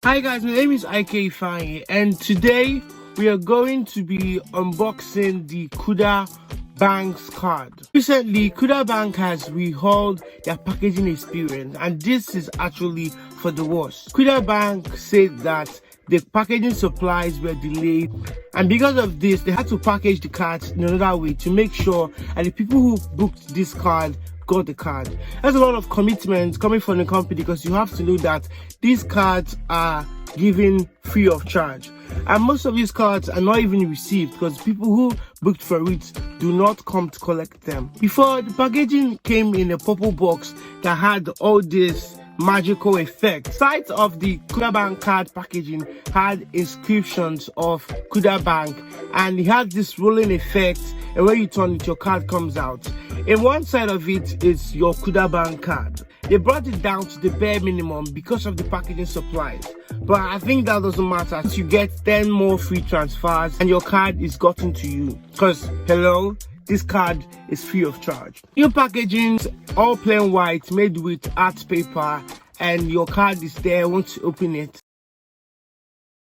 Hi guys, my name is IK Fine, and today we are going to be unboxing the Kuda Bank's card. Recently, Kuda Bank has rehauled their packaging experience, and this is actually for the worst. Kuda Bank said that the packaging supplies were delayed, and because of this, they had to package the cards in another way to make sure that the people who booked this card got the card. There's a lot of commitment coming from the company, because you have to know that these cards are given free of charge, and most of these cards are not even received because people who booked for it do not come to collect them. Before, the packaging came in a purple box that had all this magical effect. Sides of the Kuda Bank card packaging had inscriptions of Kuda Bank, and it had this rolling effect, and when you turn it, your card comes out. In one side of it is your Kuda Bank card. They brought it down to the bare minimum because of the packaging supplies, but I think that doesn't matter. You get 10 more free transfers and your card is gotten to you, because hello, this card is free of charge. New packaging, all plain white, made with art paper, and your card is there once you open it.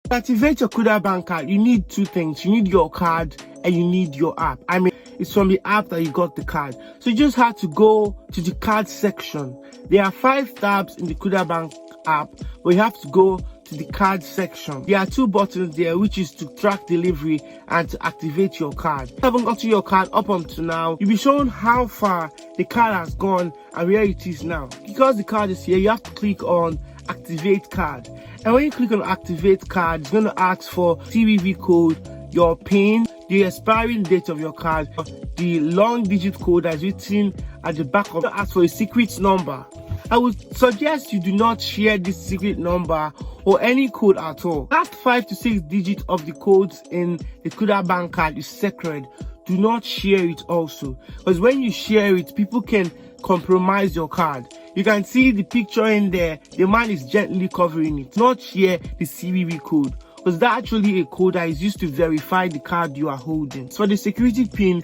To activate your Kuda Bank card, you need two things. You need your card and you need your app. I mean, it's from the app that you got the card. So you just have to go to the card section. There are 5 tabs in the Kuda Bank app, but you have to go to the card section. There are 2 buttons there, which is to track delivery and to activate your card. If you haven't gotten your card up until now, you'll be shown how far the card has gone and where it is now. Because the card is here, you have to click on activate card, and when you click on activate card, it's going to ask for CVV code, your PIN, the expiring date of your card, the long digit code that's written at the back of it. Ask for a secret number. I would suggest you do not share this secret number or any code at all. Last 5 to 6 digits of the codes in the Kuda Bank card is sacred. Do not share it also, because when you share it, people can compromise your card. You can see the picture in there, the man is gently covering it. Do not share the CVV code, because that's actually a code that is used to verify the card you are holding. For the security pin,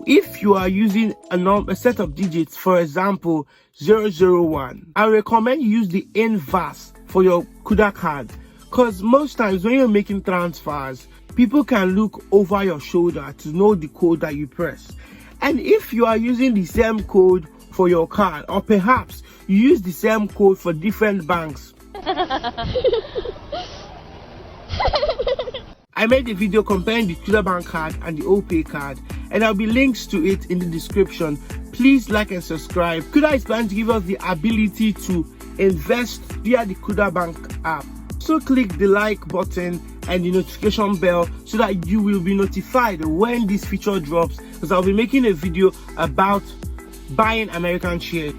if you are using a set of digits, for example 001, I recommend you use the inverse for your Kuda card, because most times when you're making transfers, people can look over your shoulder to know the code that you press. And if you are using the same code for your card, or perhaps you use the same code for different banks, I made a video comparing the Kuda Bank card and the Opay card, and there'll be links to it in the description. Please like and subscribe. Kuda is planning to give us the ability to invest via the Kuda Bank app. So click the like button and the notification bell so that you will be notified when this feature drops, because I'll be making a video about buying American shares.